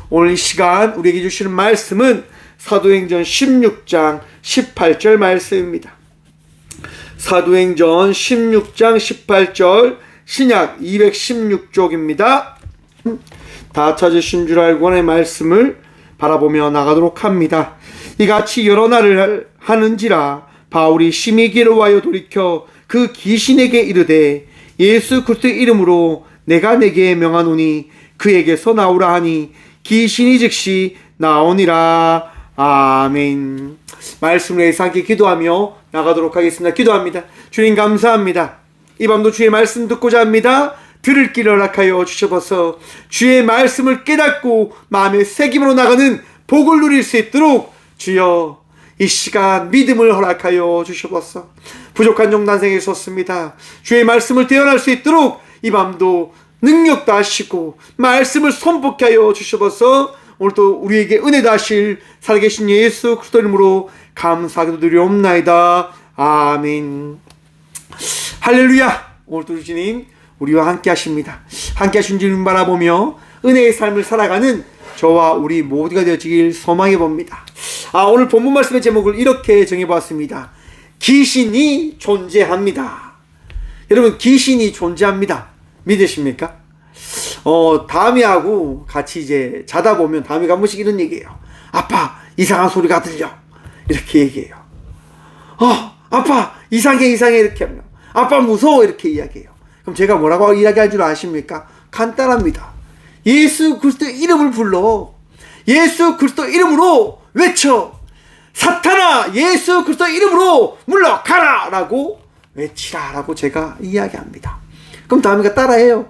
오늘 이 시간 우리에게 주시는 말씀은 사도행전 16장 18절 말씀입니다. 사도행전 16장 18절 신약 216쪽입니다. 다 찾으신 줄 알고 내 말씀을 바라보며 나가도록 합니다. 이같이 여러 날을 하는지라 바울이 심히 괴로워하여 돌이켜 그 귀신에게 이르되 예수 그리스도의 이름으로 내가 내게 명하노니 그에게서 나오라 하니 귀신이 즉시 나오니라. 아멘. 말씀을 위해서 함께 기도하며 나가도록 하겠습니다. 기도합니다. 주님 감사합니다. 이 밤도 주의 말씀 듣고자 합니다. 들을 길을 허락하여 주셔서 주의 말씀을 깨닫고 마음의 새김으로 나가는 복을 누릴 수 있도록 주여 이 시간 믿음을 허락하여 주셔서 부족한 종단생에 섰습니다. 주의 말씀을 대언할 수 있도록 이 밤도 능력도 하시고 말씀을 선포케 하여 주셔서 오늘도 우리에게 은혜도 하실 살아계신 예수 그리스도 이름으로 감사하게 드리옵나이다. 아멘. 할렐루야. 오늘도 주님 우리와 함께 하십니다. 함께 하신 주님 바라보며 은혜의 삶을 살아가는 저와 우리 모두가 되어지길 소망해 봅니다. 오늘 본문 말씀의 제목을 이렇게 정해보았습니다. 귀신이 존재합니다. 여러분, 귀신이 존재합니다. 믿으십니까? 다미하고 같이 이제 자다 보면 다미가 한 번씩 이런 얘기해요. 아빠, 이상한 소리가 들려. 이렇게 얘기해요. 아빠, 이상해 이렇게 하면. 아빠, 무서워. 이렇게 이야기해요. 그럼 제가 뭐라고 이야기할 줄 아십니까? 간단합니다. 예수 그리스도의 이름을 불러. 예수 그리스도 이름으로 외쳐. 사탄아, 예수 그리스도 이름으로 물러가라 라고 외치라라고 제가 이야기합니다. 그럼 다미가 따라해요.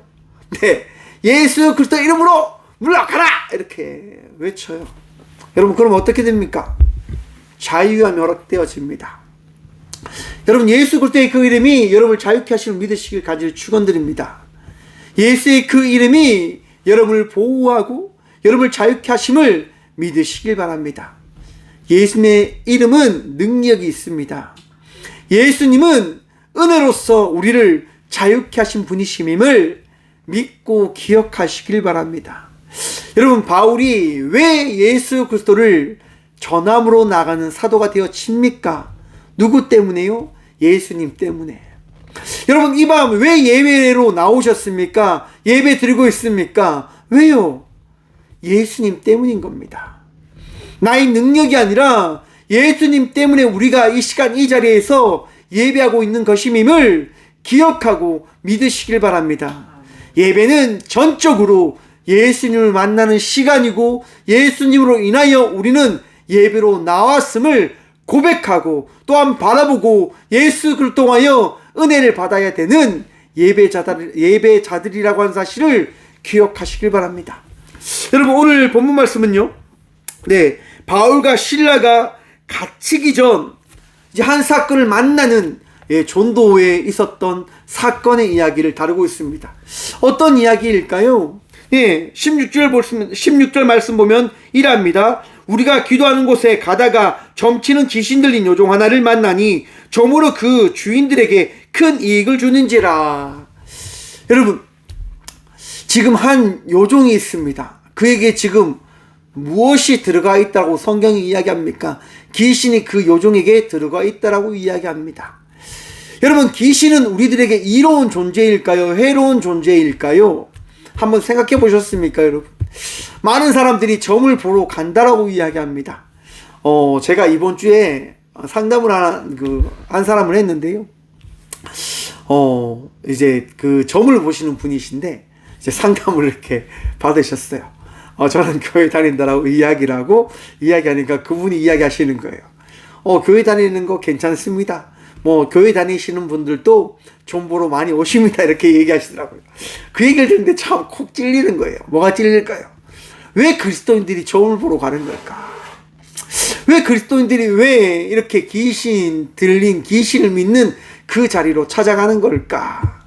네, 예수 그리스도 이름으로 물러가라 이렇게 외쳐요. 여러분, 그럼 어떻게 됩니까? 자유함이 허락되어집니다. 여러분, 예수 그리스도의 그 이름이 여러분을 자유케 하시는 믿으시길 간절히 축원드립니다. 예수의 그 이름이 여러분을 보호하고 여러분을 자유케 하심을 믿으시길 바랍니다. 예수님의 이름은 능력이 있습니다. 예수님은 은혜로서 우리를 자유케 하신 분이심임을 믿고 기억하시길 바랍니다. 여러분, 바울이 왜 예수 그리스도를 전함으로 나가는 사도가 되어집니까? 누구 때문에요? 예수님 때문에. 여러분, 이 밤 왜 예배로 나오셨습니까? 예배 드리고 있습니까? 왜요? 예수님 때문인 겁니다. 나의 능력이 아니라 예수님 때문에 우리가 이 시간 이 자리에서 예배하고 있는 것임을 기억하고 믿으시길 바랍니다. 예배는 전적으로 예수님을 만나는 시간이고 예수님으로 인하여 우리는 예배로 나왔음을 고백하고 또한 바라보고 예수 그리스도 통하여 은혜를 받아야 되는 예배자들이라고 하는 사실을 기억하시길 바랍니다. 여러분, 오늘 본문 말씀은요, 바울과 실라가 갇히기 전 이제 한 사건을 만나는 전도에 있었던 사건의 이야기를 다루고 있습니다. 어떤 이야기일까요? 16절 말씀 보면 이랍니다. 우리가 기도하는 곳에 가다가 점치는 귀신 들린 요종 하나를 만나니 점으로 그 주인들에게 큰 이익을 주는지라. 여러분, 지금 한 요종이 있습니다. 그에게 지금 무엇이 들어가 있다고 성경이 이야기합니까? 귀신이 그 요종에게 들어가 있다라고 이야기합니다. 여러분, 귀신은 우리들에게 이로운 존재일까요? 해로운 존재일까요? 한번 생각해 보셨습니까, 여러분? 많은 사람들이 점을 보러 간다라고 이야기합니다. 제가 이번 주에 상담을 한 사람을 했는데요. 이제 그 점을 보시는 분이신데, 이제 상담을 이렇게 받으셨어요. 저는 교회 다닌다라고 이야기하니까 그분이 이야기하시는 거예요. 교회 다니는 거 괜찮습니다. 교회 다니시는 분들도 점 보러 많이 오십니다. 이렇게 얘기하시더라고요. 그 얘기를 듣는데 참 콕 찔리는 거예요. 뭐가 찔릴까요? 왜 그리스도인들이 점을 보러 가는 걸까? 왜 그리스도인들이 왜 이렇게 귀신을 믿는 그 자리로 찾아가는 걸까?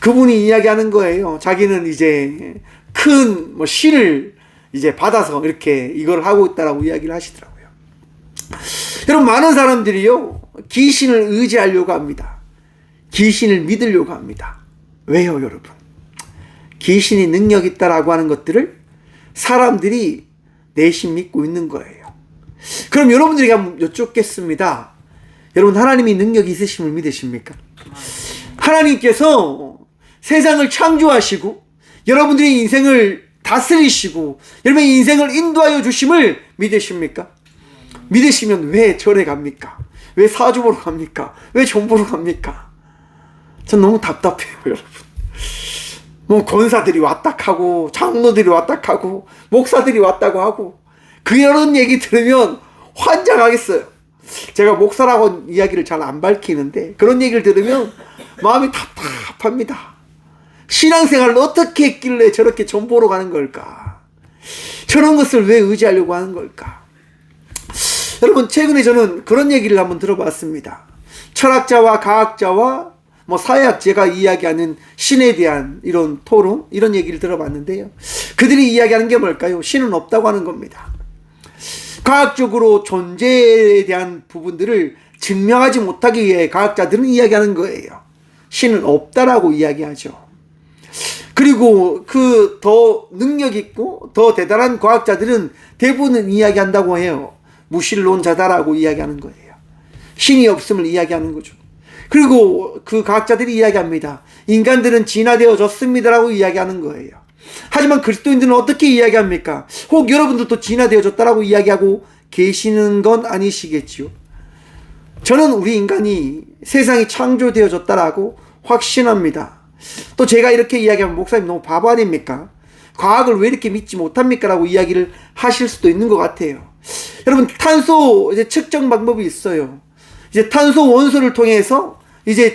그분이 이야기하는 거예요. 자기는 이제 큰 신을 이제 받아서 이렇게 이걸 하고 있다라고 이야기를 하시더라고요. 여러분, 많은 사람들이요, 귀신을 의지하려고 합니다. 귀신을 믿으려고 합니다. 왜요, 여러분? 귀신이 능력 있다라고 하는 것들을 사람들이 내심 믿고 있는 거예요. 그럼 여러분들에게 한번 여쭙겠습니다. 여러분, 하나님이 능력이 있으심을 믿으십니까? 하나님께서 세상을 창조하시고 여러분들의 인생을 다스리시고 여러분의 인생을 인도하여 주심을 믿으십니까? 믿으시면 왜 절에 갑니까? 왜 사주 보러 갑니까? 왜 종 보러 갑니까? 전 너무 답답해요, 여러분. 뭐 권사들이 왔다 하고 장로들이 왔다 하고 목사들이 왔다고 하고 그런 얘기 들으면 환장하겠어요. 제가 목사라고 이야기를 잘 안 밝히는데 그런 얘기를 들으면 마음이 답답합니다. 신앙생활을 어떻게 했길래 저렇게 종 보러 가는 걸까? 저런 것을 왜 의지하려고 하는 걸까? 여러분, 최근에 저는 그런 얘기를 한번 들어봤습니다. 철학자와 과학자와 사회학자가 이야기하는 신에 대한 이런 토론, 이런 얘기를 들어봤는데요. 그들이 이야기하는 게 뭘까요? 신은 없다고 하는 겁니다. 과학적으로 존재에 대한 부분들을 증명하지 못하기 위해 과학자들은 이야기하는 거예요. 신은 없다라고 이야기하죠. 그리고 그 더 능력 있고 더 대단한 과학자들은 대부분은 이야기한다고 해요. 무신론자다라고 이야기하는 거예요. 신이 없음을 이야기하는 거죠. 그리고 그 과학자들이 이야기합니다. 인간들은 진화되어졌습니다라고 이야기하는 거예요. 하지만 그리스도인들은 어떻게 이야기합니까? 혹 여러분들도 진화되어졌다라고 이야기하고 계시는 건 아니시겠지요? 저는 우리 인간이 세상이 창조되어졌다라고 확신합니다. 또 제가 이렇게 이야기하면 목사님 너무 바보 아닙니까? 과학을 왜 이렇게 믿지 못합니까? 라고 이야기를 하실 수도 있는 것 같아요. 여러분, 탄소 측정 방법이 있어요. 탄소 원소를 통해서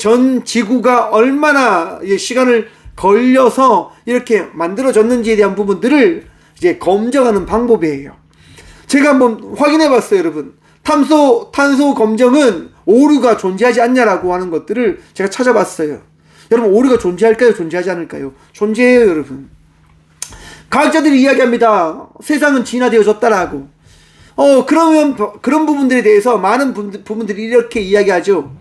전 지구가 얼마나 시간을 걸려서 이렇게 만들어졌는지에 대한 부분들을 검증하는 방법이에요. 제가 한번 확인해 봤어요, 여러분. 탄소 검정은 오류가 존재하지 않냐라고 하는 것들을 제가 찾아봤어요. 여러분, 오류가 존재할까요? 존재하지 않을까요? 존재해요, 여러분. 과학자들이 이야기합니다. 세상은 진화되어졌다라고. 그러면 그런 부분들에 대해서 많은 부분들이 이렇게 이야기하죠.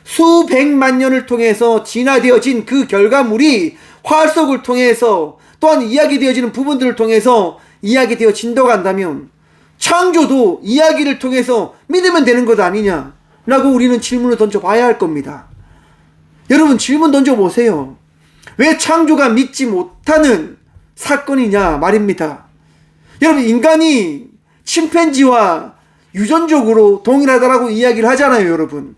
수백만 년을 통해서 진화되어진 그 결과물이 화석을 통해서 또한 이야기되어지는 부분들을 통해서 이야기되어진다고 한다면 창조도 이야기를 통해서 믿으면 되는 것 아니냐라고 우리는 질문을 던져봐야 할 겁니다. 여러분, 질문 던져보세요. 왜 창조가 믿지 못하는 사건이냐 말입니다. 여러분, 인간이 침팬지와 유전적으로 동일하다라고 이야기를 하잖아요, 여러분.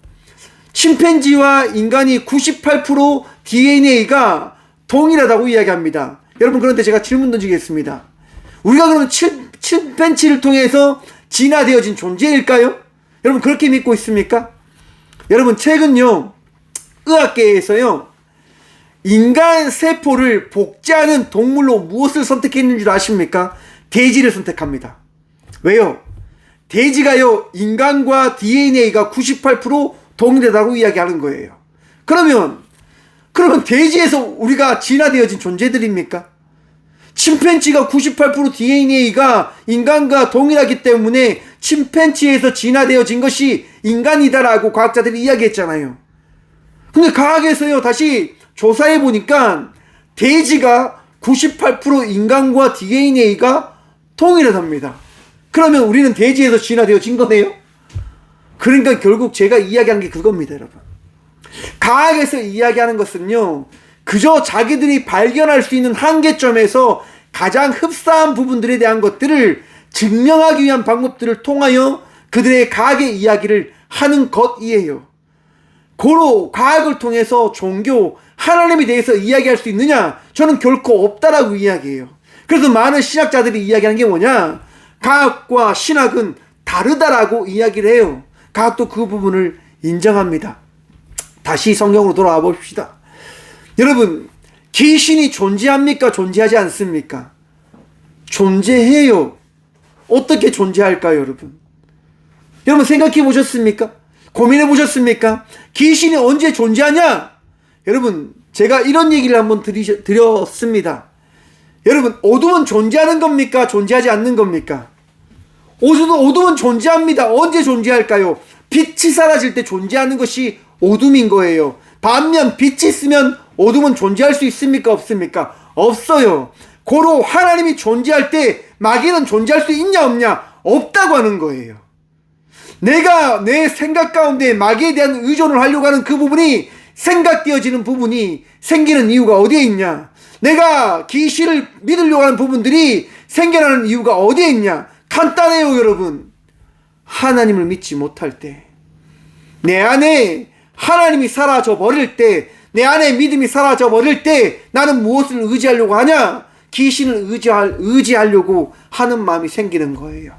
침팬지와 인간이 98% DNA가 동일하다고 이야기합니다. 여러분, 그런데 제가 질문 던지겠습니다. 우리가 그러면 침팬지를 통해서 진화되어진 존재일까요? 여러분, 그렇게 믿고 있습니까? 여러분, 최근요, 의학계에서요, 인간 세포를 복제하는 동물로 무엇을 선택했는 줄 아십니까? 돼지를 선택합니다. 왜요? 돼지가요, 인간과 DNA가 98% 동일하다고 이야기하는 거예요. 그러면 돼지에서 우리가 진화되어진 존재들입니까? 침팬지가 98% DNA가 인간과 동일하기 때문에 침팬지에서 진화되어진 것이 인간이다라고 과학자들이 이야기했잖아요. 근데 과학에서요, 다시 조사해 보니까 돼지가 98% 인간과 DNA가 동일하답니다. 그러면 우리는 돼지에서 진화되어진 거네요? 그러니까 결국 제가 이야기하는 게 그겁니다, 여러분. 과학에서 이야기하는 것은요, 그저 자기들이 발견할 수 있는 한계점에서 가장 흡사한 부분들에 대한 것들을 증명하기 위한 방법들을 통하여 그들의 과학의 이야기를 하는 것이에요. 고로 과학을 통해서 종교, 하나님에 대해서 이야기할 수 있느냐? 저는 결코 없다라고 이야기해요. 그래서 많은 신학자들이 이야기하는 게 뭐냐? 과학과 신학은 다르다라고 이야기를 해요. 과학도 그 부분을 인정합니다. 다시 성경으로 돌아와 봅시다. 여러분, 귀신이 존재합니까? 존재하지 않습니까? 존재해요. 어떻게 존재할까요, 여러분? 여러분, 생각해 보셨습니까? 고민해 보셨습니까? 귀신이 언제 존재하냐? 여러분, 제가 이런 얘기를 한번 드렸습니다. 여러분, 어둠은 존재하는 겁니까? 존재하지 않는 겁니까? 어둠은 존재합니다. 언제 존재할까요? 빛이 사라질 때 존재하는 것이 어둠인 거예요. 반면 빛이 있으면 어둠은 존재할 수 있습니까? 없습니까? 없어요. 고로 하나님이 존재할 때 마귀는 존재할 수 있냐 없냐? 없다고 하는 거예요. 내가 내 생각 가운데 마귀에 대한 의존을 하려고 하는 그 부분이 생각되어지는 부분이 생기는 이유가 어디에 있냐? 내가 귀신을 믿으려고 하는 부분들이 생겨나는 이유가 어디에 있냐? 간단해요, 여러분. 하나님을 믿지 못할 때, 내 안에 하나님이 사라져 버릴 때, 내 안에 믿음이 사라져 버릴 때 나는 무엇을 의지하려고 하냐? 귀신을 의지하려고 하는 마음이 생기는 거예요.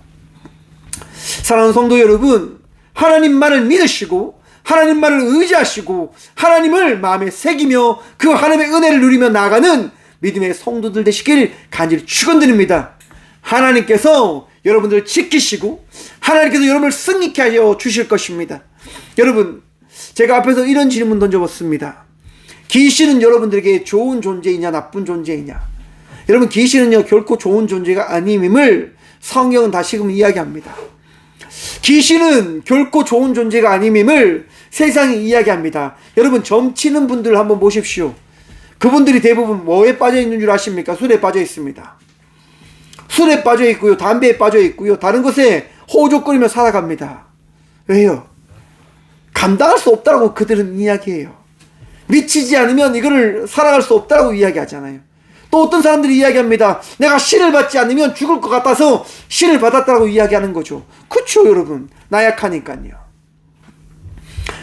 사랑하는 성도 여러분, 하나님만을 믿으시고 하나님만을 의지하시고 하나님을 마음에 새기며 그 하나님의 은혜를 누리며 나아가는 믿음의 성도들 되시길 간절히 축원드립니다. 하나님께서 여러분들을 지키시고 하나님께서 여러분을 승리케 하여 주실 것입니다. 여러분, 제가 앞에서 이런 질문 던져봤습니다. 귀신은 여러분들에게 좋은 존재이냐 나쁜 존재이냐? 여러분, 귀신은요 결코 좋은 존재가 아님임을 성경은 다시금 이야기합니다. 귀신은 결코 좋은 존재가 아님임을 세상이 이야기합니다. 여러분, 점치는 분들 한번 보십시오. 그분들이 대부분 뭐에 빠져 있는 줄 아십니까? 술에 빠져 있습니다. 술에 빠져 있고요, 담배에 빠져 있고요, 다른 것에 호족거리며 살아갑니다. 왜요? 감당할 수 없다고 그들은 이야기해요. 미치지 않으면 이거를 살아갈 수 없다고 이야기하잖아요. 또 어떤 사람들이 이야기합니다. 내가 신을 받지 않으면 죽을 것 같아서 신을 받았다고 이야기하는 거죠. 그렇죠, 여러분. 나약하니까요.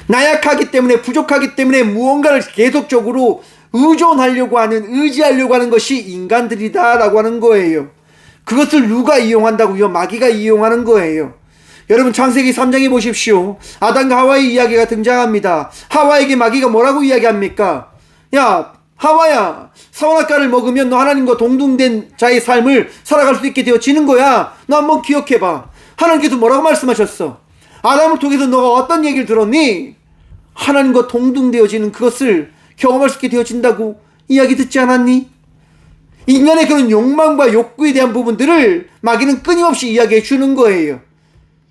나약하기 때문에, 부족하기 때문에 무언가를 계속적으로 의존하려고 하는, 의지하려고 하는 것이 인간들이다라고 하는 거예요. 그것을 누가 이용한다고요? 마귀가 이용하는 거예요. 여러분, 창세기 3장에 보십시오. 아담과 하와의 이야기가 등장합니다. 하와에게 마귀가 뭐라고 이야기합니까? 야, 하와야, 선악과를 먹으면 너 하나님과 동등된 자의 삶을 살아갈 수 있게 되어지는 거야. 너 한번 기억해봐. 하나님께서 뭐라고 말씀하셨어? 아담을 통해서 너가 어떤 얘기를 들었니? 하나님과 동등되어지는 그것을 경험할 수 있게 되어진다고 이야기 듣지 않았니? 인간의 그런 욕망과 욕구에 대한 부분들을 마귀는 끊임없이 이야기해 주는 거예요.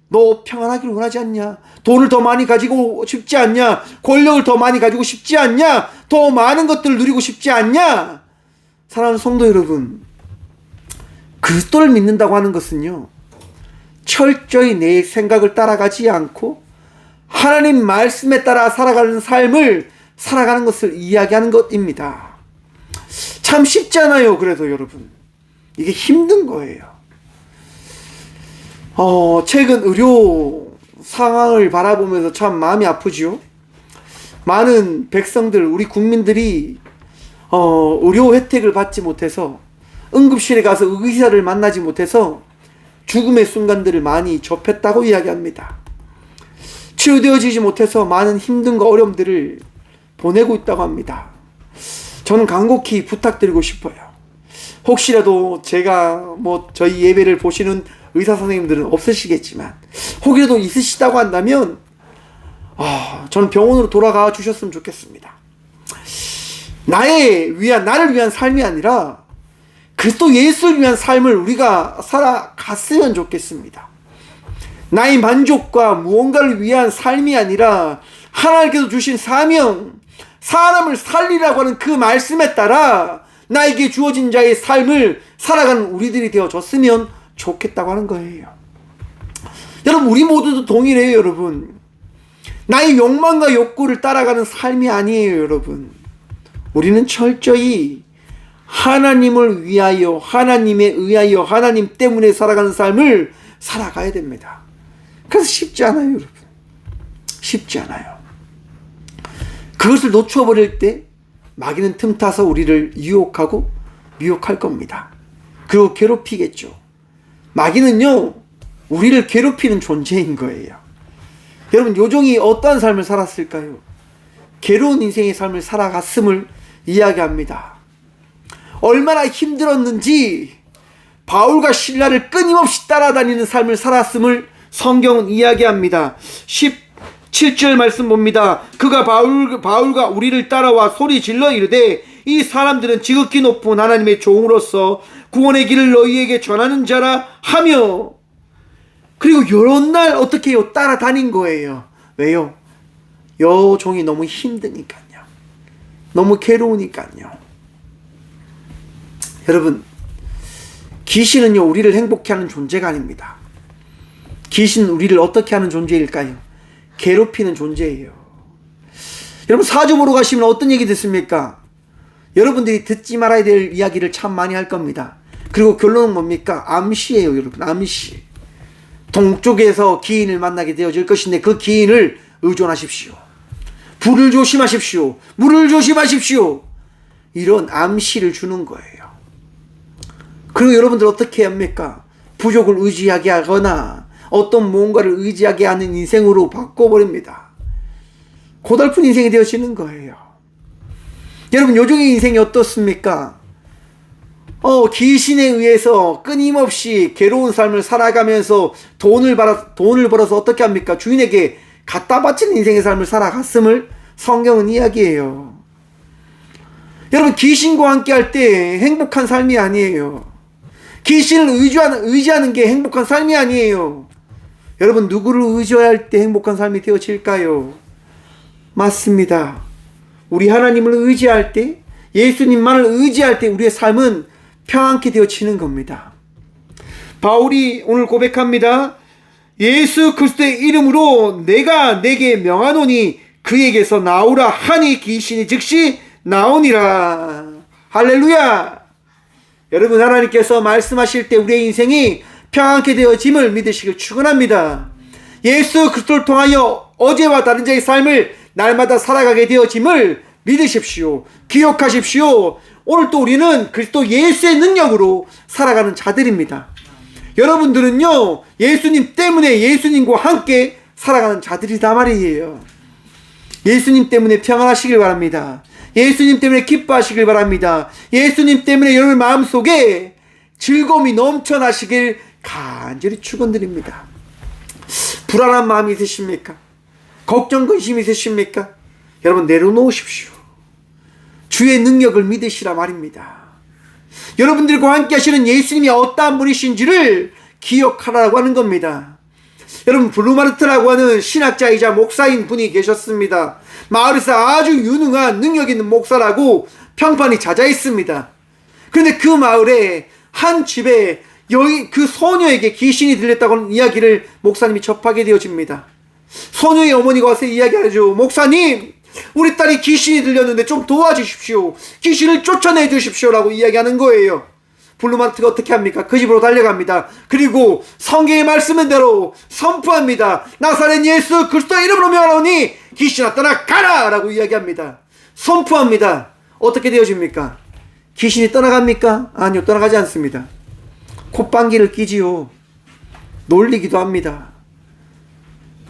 너 평안하기를 원하지 않냐? 돈을 더 많이 가지고 싶지 않냐? 권력을 더 많이 가지고 싶지 않냐? 더 많은 것들을 누리고 싶지 않냐? 사랑하는 성도 여러분, 그리스도를 믿는다고 하는 것은요, 철저히 내 생각을 따라가지 않고 하나님 말씀에 따라 살아가는 삶을 살아가는 것을 이야기하는 것입니다. 참 쉽잖아요. 그래서 여러분, 이게 힘든 거예요. 최근 의료 상황을 바라보면서 참 마음이 아프죠. 많은 백성들, 우리 국민들이 의료 혜택을 받지 못해서, 응급실에 가서 의사를 만나지 못해서 죽음의 순간들을 많이 접했다고 이야기합니다. 치유되어지지 못해서 많은 힘듦과 어려움들을 보내고 있다고 합니다. 저는 간곡히 부탁드리고 싶어요. 혹시라도 제가 저희 예배를 보시는 의사 선생님들은 없으시겠지만 혹이라도 있으시다고 한다면 저는 병원으로 돌아가 주셨으면 좋겠습니다. 나를 위한 삶이 아니라 그리스도 예수를 위한 삶을 우리가 살아갔으면 좋겠습니다. 나의 만족과 무언가를 위한 삶이 아니라 하나님께서 주신 사명, 사람을 살리라고 하는 그 말씀에 따라 나에게 주어진 자의 삶을 살아가는 우리들이 되어졌으면 좋겠다고 하는 거예요. 여러분, 우리 모두도 동일해요. 여러분, 나의 욕망과 욕구를 따라가는 삶이 아니에요. 여러분, 우리는 철저히 하나님을 위하여, 하나님에 의하여, 하나님 때문에 살아가는 삶을 살아가야 됩니다. 그래서 쉽지 않아요. 여러분, 쉽지 않아요. 그것을 놓쳐버릴 때 마귀는 틈타서 우리를 유혹하고 미혹할 겁니다. 그리고 괴롭히겠죠. 마귀는요, 우리를 괴롭히는 존재인 거예요. 여러분, 요종이 어떠한 삶을 살았을까요? 괴로운 인생의 삶을 살아갔음을 이야기합니다. 얼마나 힘들었는지 바울과 실라를 끊임없이 따라다니는 삶을 살았음을 성경은 이야기합니다. 17절 말씀 봅니다. 그가 바울과 우리를 따라와 소리 질러 이르되 이 사람들은 지극히 높은 하나님의 종으로서 구원의 길을 너희에게 전하는 자라 하며, 그리고 이런 날 어떻게 해요? 따라다닌 거예요. 왜요? 여 종이 너무 힘드니까요. 너무 괴로우니까요. 여러분, 귀신은요, 우리를 행복해 하는 존재가 아닙니다. 귀신은 우리를 어떻게 하는 존재일까요? 괴롭히는 존재예요. 여러분, 사주 보러 가시면 어떤 얘기 듣습니까? 여러분들이 듣지 말아야 될 이야기를 참 많이 할 겁니다. 그리고 결론은 뭡니까? 암시예요, 여러분. 암시. 동쪽에서 기인을 만나게 되어질 것인데 그 기인을 의존하십시오. 불을 조심하십시오. 물을 조심하십시오. 이런 암시를 주는 거예요. 그리고 여러분들 어떻게 합니까? 부족을 의지하게 하거나 어떤 뭔가를 의지하게 하는 인생으로 바꿔버립니다. 고달픈 인생이 되어지는 거예요. 여러분, 요즘의 인생이 어떻습니까? 귀신에 의해서 끊임없이 괴로운 삶을 살아가면서 돈을 벌어서 어떻게 합니까? 주인에게 갖다 바치는 인생의 삶을 살아갔음을 성경은 이야기해요. 여러분, 귀신과 함께 할 때 행복한 삶이 아니에요. 귀신을 의지하는 게 행복한 삶이 아니에요. 여러분, 누구를 의지해야 할 때 행복한 삶이 되어질까요? 맞습니다. 우리 하나님을 의지할 때, 예수님만을 의지할 때 우리의 삶은 평안케 되어지는 겁니다. 바울이 오늘 고백합니다. 예수 그리스도의 이름으로 내가 내게 명하노니 그에게서 나오라 하니 귀신이 즉시 나오니라. 할렐루야. 여러분, 하나님께서 말씀하실 때 우리의 인생이 평안케 되어짐을 믿으시길 축원합니다. 예수 그리스도를 통하여 어제와 다른 자의 삶을 날마다 살아가게 되어짐을 믿으십시오. 기억하십시오. 오늘 또 우리는 그리스도 예수의 능력으로 살아가는 자들입니다. 여러분들은요, 예수님 때문에 예수님과 함께 살아가는 자들이다 말이에요. 예수님 때문에 평안하시길 바랍니다. 예수님 때문에 기뻐하시길 바랍니다. 예수님 때문에 여러분 마음속에 즐거움이 넘쳐나시길 간절히 축원드립니다. 불안한 마음이 있으십니까? 걱정 근심이 있으십니까? 여러분, 내려놓으십시오. 주의 능력을 믿으시라 말입니다. 여러분들과 함께 하시는 예수님이 어떠한 분이신지를 기억하라고 하는 겁니다. 여러분, 블루마르트라고 하는 신학자이자 목사인 분이 계셨습니다. 마을에서 아주 유능한 능력 있는 목사라고 평판이 잦아있습니다. 그런데 그 마을에 한 집에 그 소녀에게 귀신이 들렸다고 하는 이야기를 목사님이 접하게 되어집니다. 소녀의 어머니가 와서 이야기하죠. 목사님, 우리 딸이 귀신이 들렸는데 좀 도와주십시오. 귀신을 쫓아내 주십시오 라고 이야기하는 거예요. 블루마르트가 어떻게 합니까? 그 집으로 달려갑니다. 그리고 성경의 말씀은 대로 선포합니다. 나사렛 예수 그리스도의 이름으로 명하노니 귀신아 떠나가라 라고 이야기합니다. 선포합니다. 어떻게 되어집니까? 귀신이 떠나갑니까? 아니요, 떠나가지 않습니다. 콧방귀를 끼지요. 놀리기도 합니다.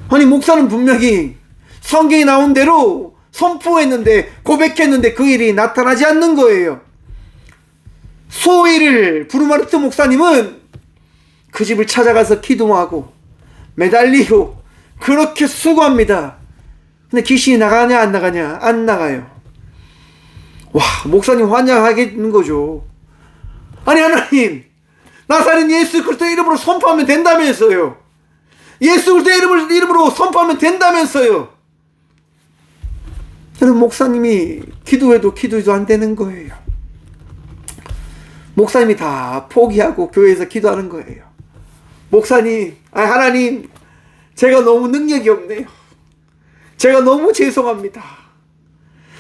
아니, 목사는 분명히 성경이 나온 대로 선포했는데, 고백했는데 그 일이 나타나지 않는 거예요. 소위를 브루마르트 목사님은 그 집을 찾아가서 기도하고 매달리고 그렇게 수고합니다. 근데 귀신이 나가냐 안 나가냐? 안 나가요. 와, 목사님 환장하겠는 거죠. 아니, 하나님, 나사렛 예수 그리스도의 이름으로 선포하면 된다면서요. 예수 그리스도의 이름으로 선포하면 된다면서요. 저는 목사님이 기도해도 안 되는 거예요. 목사님이 다 포기하고 교회에서 기도하는 거예요. 목사님, 하나님, 제가 너무 능력이 없네요. 제가 너무 죄송합니다.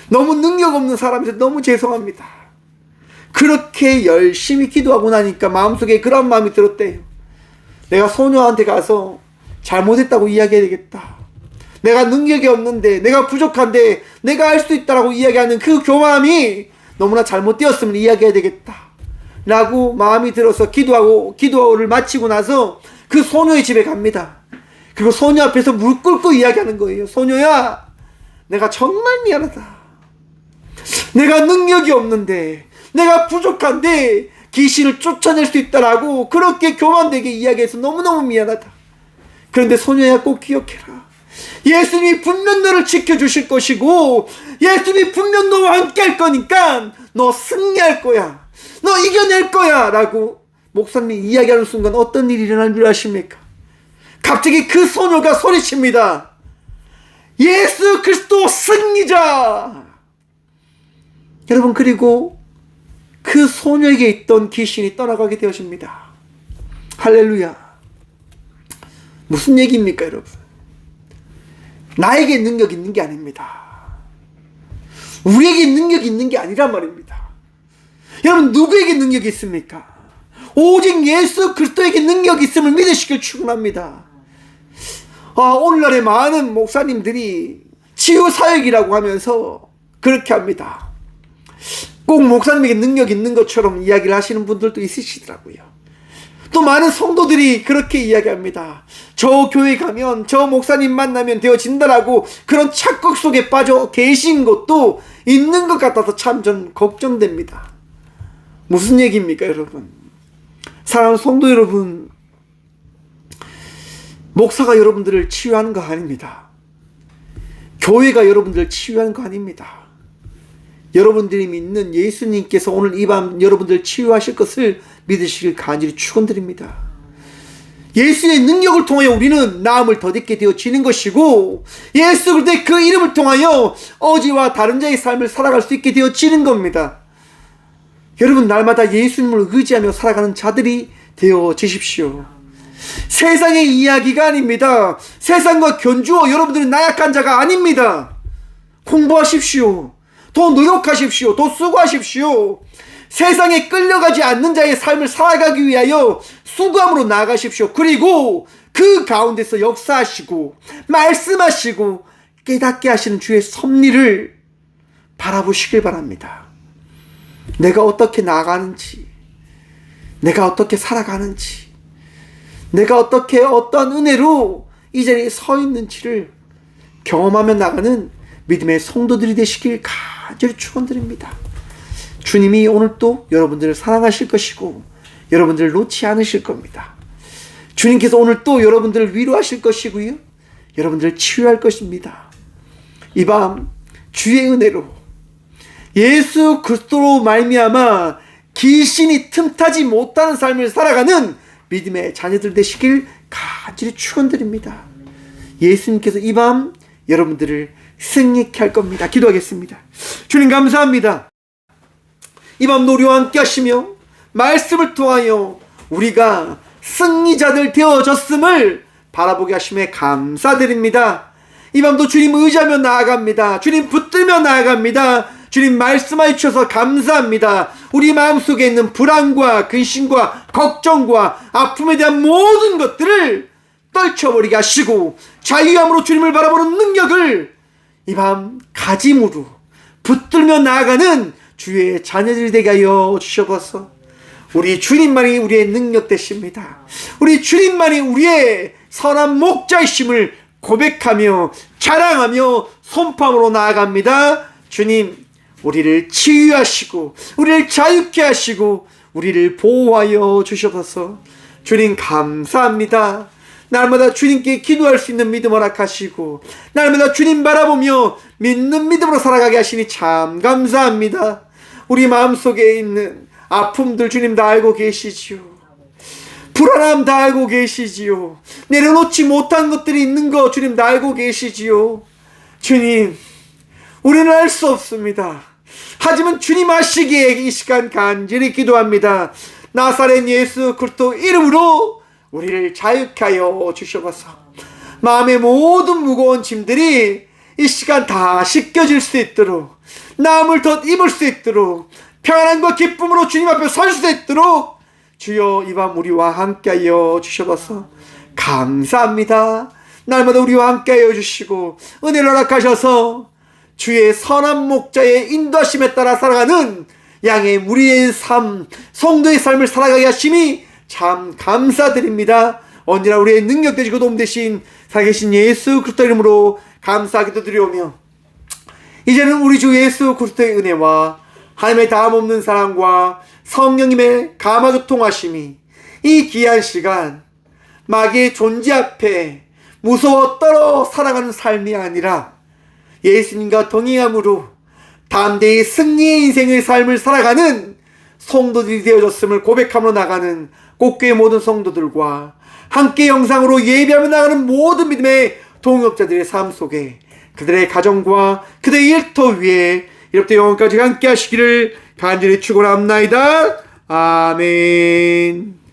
너무 능력 없는 사람이서 너무 죄송합니다. 그렇게 열심히 기도하고 나니까 마음속에 그런 마음이 들었대요. 내가 소녀한테 가서 잘못했다고 이야기해야 되겠다. 내가 능력이 없는데, 내가 부족한데 내가 할 수 있다라고 이야기하는 그 교만이 너무나 잘못되었음을 이야기해야 되겠다 라고 마음이 들어서 기도를 마치고 나서 그 소녀의 집에 갑니다. 그리고 소녀 앞에서 무릎 꿇고 이야기하는 거예요. 소녀야, 내가 정말 미안하다. 내가 능력이 없는데, 내가 부족한데 귀신을 쫓아낼 수 있다라고 그렇게 교만되게 이야기해서 너무너무 미안하다. 그런데 소녀야, 꼭 기억해라. 예수님이 분명 너를 지켜주실 것이고 예수님이 분명 너와 함께 할 거니까 너 승리할 거야. 너 이겨낼 거야 라고 목사님이 이야기하는 순간 어떤 일이 일어날 줄 아십니까? 갑자기 그 소녀가 소리칩니다. 예수 그리스도 승리자. 여러분, 그리고 그 소녀에게 있던 귀신이 떠나가게 되어집니다. 할렐루야. 무슨 얘기입니까, 여러분? 나에게 능력이 있는 게 아닙니다. 우리에게 능력이 있는 게 아니란 말입니다. 여러분, 누구에게 능력이 있습니까? 오직 예수 그리스도에게 능력이 있음을 믿으시길 축원합니다. 오늘날의 많은 목사님들이 치유사역이라고 하면서 그렇게 합니다. 꼭 목사님에게 능력이 있는 것처럼 이야기를 하시는 분들도 있으시더라고요. 또 많은 성도들이 그렇게 이야기합니다. 저 교회 가면 저 목사님 만나면 되어진다라고 그런 착각 속에 빠져 계신 것도 있는 것 같아서 참 전 걱정됩니다. 무슨 얘기입니까, 여러분? 사랑하는 성도 여러분, 목사가 여러분들을 치유하는 거 아닙니다. 교회가 여러분들을 치유하는 거 아닙니다. 여러분들이 믿는 예수님께서 오늘 이 밤 여러분들 치유하실 것을 믿으시길 간절히 축원드립니다. 예수의 능력을 통하여 우리는 나음을 덧입게 되어지는 것이고, 예수 그리스도의 그 이름을 통하여 어지와 다른 자의 삶을 살아갈 수 있게 되어지는 겁니다. 여러분, 날마다 예수님을 의지하며 살아가는 자들이 되어지십시오. 세상의 이야기가 아닙니다. 세상과 견주어 여러분들은 나약한 자가 아닙니다. 공부하십시오. 더 노력하십시오. 더 수고하십시오. 세상에 끌려가지 않는 자의 삶을 살아가기 위하여 수고함으로 나아가십시오. 그리고 그 가운데서 역사하시고 말씀하시고 깨닫게 하시는 주의 섭리를 바라보시길 바랍니다. 내가 어떻게 나아가는지, 내가 어떻게 살아가는지, 내가 어떻게 어떤 은혜로 이 자리에 서 있는지를 경험하며 나가는 믿음의 성도들이 되시길 간절히 축원드립니다. 주님이 오늘 또 여러분들을 사랑하실 것이고 여러분들을 놓지 않으실 겁니다. 주님께서 오늘 또 여러분들을 위로하실 것이고요, 여러분들을 치유할 것입니다. 이 밤 주의 은혜로 예수 그리스도로 말미암아 귀신이 틈타지 못하는 삶을 살아가는 믿음의 자녀들 되시길 간절히 축원드립니다. 예수님께서 이 밤 여러분들을 승리케 할 겁니다. 기도하겠습니다. 주님, 감사합니다. 이 밤 우리와 함께 하시며 말씀을 통하여 우리가 승리자들 되어졌음을 바라보게 하심에 감사드립니다. 이 밤도 주님 의지하며 나아갑니다. 주님 붙들며 나아갑니다. 주님 말씀하여 주셔서 감사합니다. 우리 마음속에 있는 불안과 근심과 걱정과 아픔에 대한 모든 것들을 떨쳐버리게 하시고 자유함으로 주님을 바라보는 능력을 이 밤 가짐으로 붙들며 나아가는 주의 자녀들이 되게 하여 주셔서 우리 주님만이 우리의 능력 되십니다. 우리 주님만이 우리의 선한 목자이심을 고백하며 자랑하며 선포함으로 나아갑니다. 주님, 우리를 치유하시고 우리를 자유케 하시고 우리를 보호하여 주셔서 주님 감사합니다. 날마다 주님께 기도할 수 있는 믿음 허락하시고 날마다 주님 바라보며 믿는 믿음으로 살아가게 하시니 참 감사합니다. 우리 마음속에 있는 아픔들 주님 다 알고 계시지요. 불안함 다 알고 계시지요. 내려놓지 못한 것들이 있는 거 주님 다 알고 계시지요. 주님, 우리는 알 수 없습니다. 하지만 주님 아시기에 이 시간 간절히 기도합니다. 나사렛 예수 그리스도 이름으로 우리를 자유케 하여 주셔서 마음의 모든 무거운 짐들이 이 시간 다 씻겨질 수 있도록, 나음을 덧입을 수 있도록, 평안함과 기쁨으로 주님 앞에 설 수 있도록 주여 이 밤 우리와 함께하여 주셔서 감사합니다. 날마다 우리와 함께하여 주시고 은혜를 허락하셔서 주의 선한 목자의 인도하심에 따라 살아가는 양의 무리의 삶, 성도의 삶을 살아가게 하심이 참 감사드립니다. 언제나 우리의 능력 되시고 도움 되신 살아계신 예수 그리스도 이름으로 감사하기도 드리오며, 이제는 우리 주 예수 그리스도의 은혜와 하나님의 다함없는 사랑과 성령님의 감화교통하심이 이 귀한 시간 마귀의 존재 앞에 무서워 떨어 살아가는 삶이 아니라 예수님과 동행함으로 담대히 승리의 인생의 삶을 살아가는 성도들이 되어졌음을 고백함으로 나가는 꽃교회 모든 성도들과 함께 영상으로 예배하며 나가는 모든 믿음의 동역자들의 삶 속에 그들의 가정과 그들의 일터 위에 이렇게 영원까지 함께 하시기를 간절히 축원합나이다. 아멘.